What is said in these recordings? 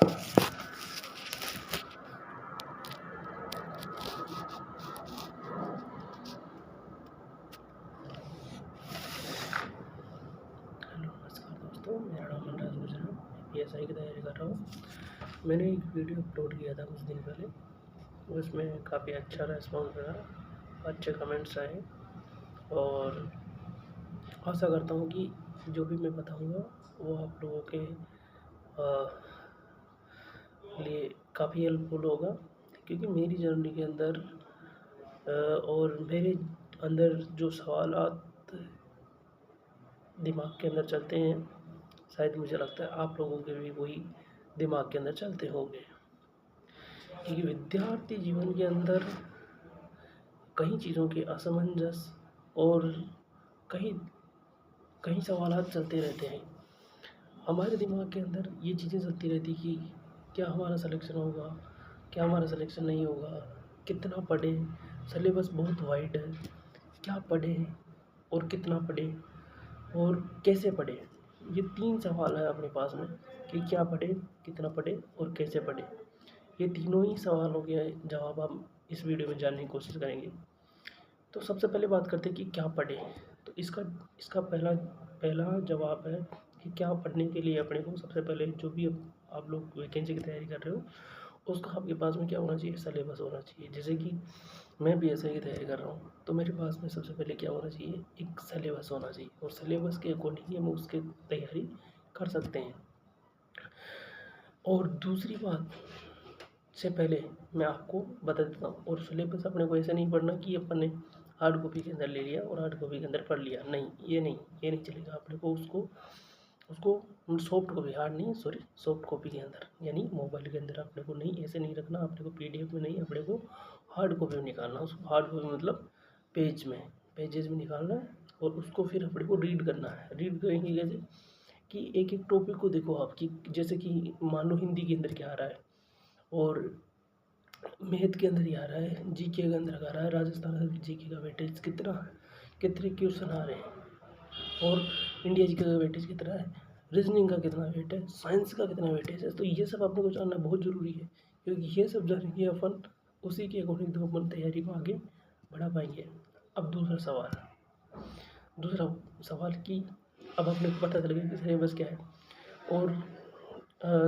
नमस्कार दोस्तों, मेरा नाम मनराज गुजर है। PSI की तैयारी कर रहा हूँ। मैंने एक वीडियो अपलोड किया था कुछ दिन पहले, उसमें काफ़ी अच्छा रिस्पॉन्स रहा, अच्छे कमेंट्स आए और आशा करता हूँ कि जो भी मैं बताऊँगा वो आप लोगों के लिए काफ़ी हेल्पफुल होगा, क्योंकि मेरी जर्नी के अंदर और मेरे अंदर जो सवालात दिमाग के अंदर चलते हैं, शायद मुझे लगता है आप लोगों के भी वही दिमाग के अंदर चलते होंगे। क्योंकि विद्यार्थी जीवन के अंदर कई चीज़ों के असमंजस और कई कई सवालात चलते रहते हैं। हमारे दिमाग के अंदर ये चीज़ें चलती रहती कि क्या हमारा सिलेक्शन होगा, क्या हमारा सिलेक्शन नहीं होगा, कितना पढ़ें, सिलेबस बहुत वाइड है, क्या पढ़ें और कितना पढ़ें और कैसे पढ़ें। ये 3 सवाल है अपने पास में कि क्या पढ़ें, कितना पढ़ें और कैसे पढ़ें। ये तीनों ही सवालों के जवाब हम इस वीडियो में जानने की कोशिश करेंगे। तो सबसे पहले बात करते हैं कि क्या पढ़ें। तो इसका इसका पहला पहला जवाब है कि क्या पढ़ने के लिए अपने को सबसे पहले जो भी आप लोग वैकेंसी की तैयारी कर रहे हो, उसका आपके पास में क्या होना चाहिए, सिलेबस होना चाहिए। जैसे कि मैं PSI की तैयारी कर रहा हूँ, तो मेरे पास में सबसे पहले क्या होना चाहिए, एक सिलेबस होना चाहिए और सिलेबस के अकॉर्डिंग ही हम उसकी तैयारी कर सकते हैं। और दूसरी बात से पहले मैं आपको बता देता हूँ, और सिलेबस अपने को ऐसे नहीं पढ़ना कि अपन ने हार्ड कॉपी के अंदर ले लिया और हार्ड कॉपी के अंदर पढ़ लिया। नहीं, ये नहीं चलेगा। अपने को उसको उसको सॉफ्ट कॉपी, हार्ड नहीं, सॉरी, सॉफ्ट कॉपी के अंदर यानी मोबाइल के अंदर अपने को नहीं, ऐसे नहीं रखना। अपने को PDF में नहीं, अपने को हार्ड कॉपी में निकालना। उसको हार्ड कॉपी मतलब पेजेस में निकालना है और उसको फिर अपने को रीड करना है। रीड करेंगे कैसे कि एक एक टॉपिक को देखो आप, कि जैसे कि मान लो हिंदी के अंदर क्या आ रहा है और मैथ के अंदर ही आ रहा है, GK के अंदर आ रहा है, राजस्थान GK का वेटेज कितना, कितने क्वेश्चन आ रहे हैं और इंडिया GK का वेटेज कितना है, रीजनिंग का कितना वेट है, साइंस का कितना वेटेज है। तो ये सब आपने को जानना बहुत ज़रूरी है, क्योंकि ये सब जानेंगे अपन, उसी के अकॉर्डिंग तो अपन तैयारी को आगे बढ़ा पाएंगे। अब दूसरा सवाल कि अब अपने को पता चल गया कि सिलेबस क्या है और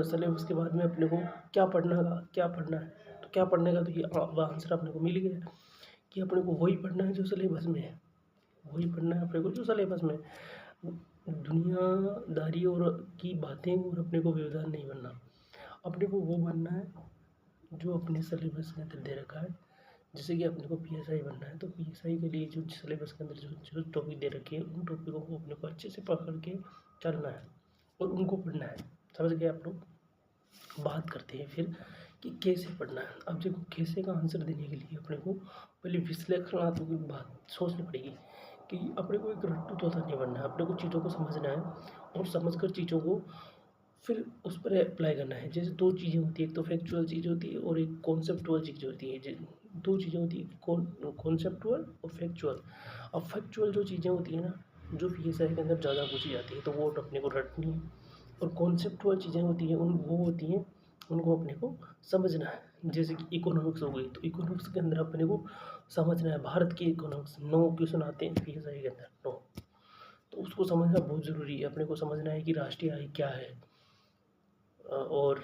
सिलेबस के बाद में अपने को क्या पढ़ना है। तो क्या पढ़ने का, तो ये आंसर अपने को मिल गया कि अपने को वही पढ़ना है जो सिलेबस में है, वही पढ़ना है अपने को जो सिलेबस में है। दुनियादारी और की बातें और अपने को व्यवधान नहीं बनना, अपने को वो बनना है जो अपने सिलेबस के अंदर दे रखा है। जैसे कि अपने को PSI बनना है, तो PSI के लिए जो सिलेबस के अंदर जो टॉपिक दे रखे हैं, उन टॉपिकों को अपने को अच्छे से पकड़ के चलना है और उनको पढ़ना है। समझ गए आप लोग। बात करते हैं फिर कि कैसे पढ़ना है। अब देखो, कैसे का आंसर देने के लिए अपने को पहले विश्लेषणात्मक बात सोचनी पड़ेगी कि अपने को एक रट्टू तोता नहीं बनना है। अपने को चीज़ों को समझना है और समझकर चीज़ों को फिर उस पर अप्लाई करना है। जैसे 2 चीज़ें होती है, एक तो फैक्चुअल चीज़ होती है और एक कॉन्सेप्टुअल चीज़ होती है। 2 चीज़ें होती है, कॉन्सेप्टुअल और फैक्चुअल। अब फैक्चुअल जो चीज़ें होती है ना, जो PSI के अंदर ज़्यादा पूछी जाती है, तो वो अपने को रटनी है। और कॉन्सेप्टुअल चीज़ें होती हैं, वो होती हैं, उनको अपने को समझना है। जैसे कि इकोनॉमिक्स हो गई, तो इकोनॉमिक्स के अंदर अपने को समझना है भारत की इकोनॉमिक्स। 9 क्वेश्चन आते हैं PSI के अंदर, 9। तो उसको समझना बहुत ज़रूरी है। अपने को समझना है कि राष्ट्रीय आय क्या है और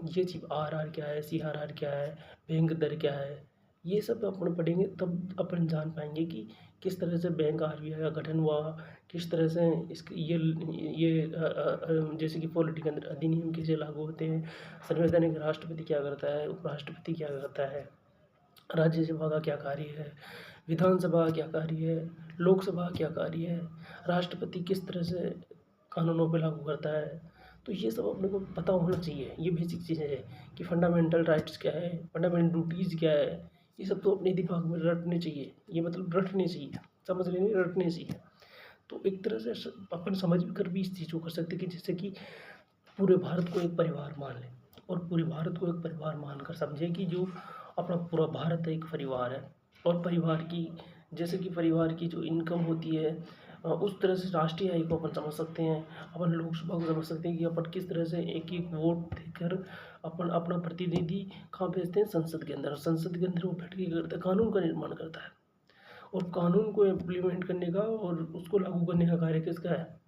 ये चीज़ RR क्या है, CRR क्या है, बैंक दर क्या है। ये सब अपन पढ़ेंगे तब अपन जान पाएंगे कि किस तरह से बैंक RBI का गठन हुआ, किस तरह से इसके जैसे कि पॉलिटी के अंदर अधिनियम कैसे लागू होते हैं, संवैधानिक राष्ट्रपति क्या करता है, उपराष्ट्रपति क्या करता है, राज्यसभा का क्या कार्य है, विधानसभा का क्या कार्य है, लोकसभा का क्या कार्य है, राष्ट्रपति किस तरह से कानूनों पे लागू करता है। तो ये सब अपने को पता होना चाहिए। ये बेसिक चीज़ें हैं कि फंडामेंटल राइट्स क्या है, फंडामेंटल ड्यूटीज़ क्या है। ये सब तो अपने दिमाग में रटने चाहिए। ये मतलब रटने चाहिए, समझने नहीं, रटने चाहिए। तो एक तरह से अपन समझ कर भी इस चीज़ को कर सकते हैं कि जैसे कि पूरे भारत को एक परिवार मान लें और पूरे भारत को एक परिवार मानकर समझें कि जो अपना पूरा भारत एक परिवार है। और परिवार की, जैसे कि परिवार की जो इनकम होती है, उस तरह से राष्ट्रीय आय को अपन समझ सकते हैं, अपन लोकसभा को समझ सकते हैं कि अपन किस तरह से एक एक वोट देकर अपन अपना प्रतिनिधि कहाँ भेजते हैं, संसद के अंदर। संसद के अंदर वो बैठ के करता है, कानून का निर्माण करता है, और कानून को इम्प्लीमेंट करने का और उसको लागू करने का कार्य किसका है,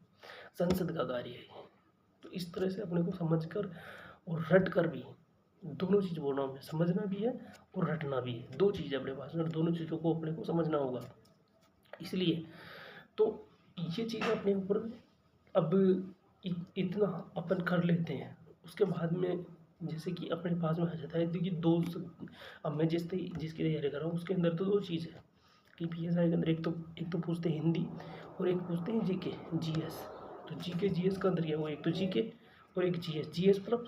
संसद का कार्य है। तो इस तरह से अपने को समझ कर और रट कर भी, दोनों चीज़ बोलना में समझना भी है और रटना भी है, दो चीज़ अपने पास में, दोनों चीज़ों को अपने को समझना होगा। इसलिए तो ये चीज़ अपने ऊपर अब इतना अपन कर लेते हैं, उसके बाद में जैसे कि अपने पास में आ जाता है। देखिए अब मैं जिसकी तैयारी कर रहा हूँ उसके अंदर तो दो चीज़ है कि PSI के अंदर, एक तो पूछते हैं हिंदी और एक पूछते हैं GK GS। तो GK GS का अंदर क्या हुआ, एक तो GK और एक GS मतलब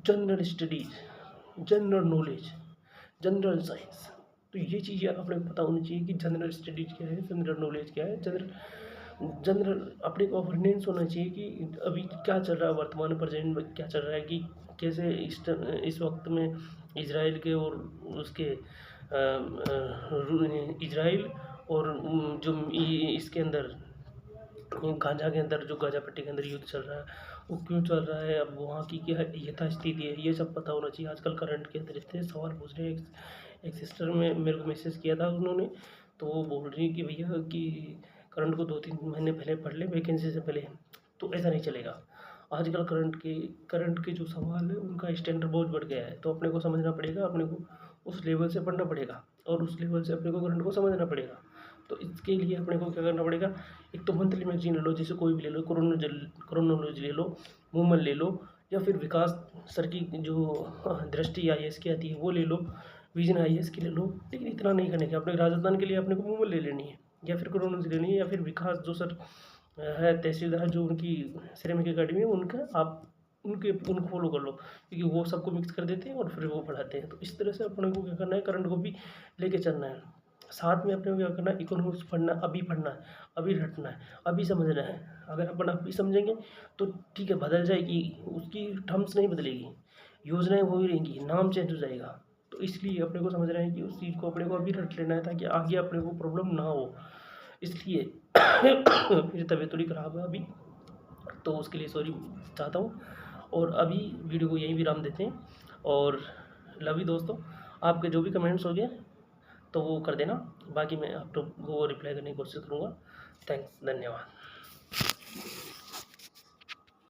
general studies, general knowledge, general science. तो ये चीज़ें अपने को पता होनी चाहिए कि जनरल स्टडीज क्या है, जनरल नॉलेज क्या है, जनरल अपने को अवेयरनेस होना चाहिए कि अभी क्या चल रहा है, वर्तमान प्रेजेंट में क्या चल रहा है, कि कैसे इस वक्त में इजराइल के और उसके इजराइल और जो इसके अंदर गाजा के अंदर, जो गाजा पट्टी के अंदर युद्ध चल रहा है वो क्यों चल रहा है, अब वहाँ की क्या यथास्थिति है, ये सब पता होना चाहिए। आजकल करंट के अंदर इतने सवाल पूछ रहे हैं। एक सिस्टर में मेरे को मैसेज किया था उन्होंने, तो वो बोल रही कि भैया कि करंट को 2-3 महीने पहले पढ़ ले, वैकेंसी से पहले। तो ऐसा नहीं चलेगा। आजकल करंट के जो सवाल है उनका स्टैंडर्ड बहुत बढ़ गया है, तो अपने को समझना पड़ेगा, अपने को उस लेवल से पढ़ना पड़ेगा और उस लेवल से अपने को करंट को समझना पड़ेगा। तो इसके लिए अपने को क्या करना पड़ेगा, एक तो मंथली मैगजीन ले लो, जैसे कोई भी ले लो, क्रोनोलॉजी ले लो, मूवमन ले लो, या फिर विकास सर की जो दृष्टि IAS की आती है वो ले लो, विजन IAS की ले लो। लेकिन इतना नहीं करने का, अपने राजस्थान के लिए अपने को मूवमन ले लेनी है, या फिर क्रोनोलॉजी लेनी है, या फिर विकास जो सर है तहसीलदार जो उनकी सिरेमिक अकेडमी है उनका आप उनको फॉलो कर लो, क्योंकि वो सबको मिक्स कर देते हैं और फिर वो पढ़ाते हैं। तो इस तरह से अपने को क्या करना है, करंट को भी लेके चलना है। साथ में अपने को क्या करना है, इकोनॉमिक्स पढ़ना, पढ़ना है, अभी रटना है, अभी समझना है। अगर अपन अभी समझेंगे तो ठीक है, बदल जाएगी, उसकी टर्म्स नहीं बदलेगी, योजनाएं वही रहेंगी, नाम चेंज हो जाएगा। तो इसलिए अपने को समझना है कि उस चीज़ को अपने को अभी रट लेना है, ताकि आगे अपने को प्रॉब्लम ना हो। इसलिए मेरी तबीयत थोड़ी ख़राब है अभी, तो उसके लिए सॉरी चाहता हूँ। और अभी वीडियो को यहीं विराम देते हैं, और लव यू दोस्तों। आपके जो भी कमेंट्स हो गए तो वो कर देना, बाकी मैं आप लोग को रिप्लाई करने की कोशिश करूँगा। थैंक्स, धन्यवाद।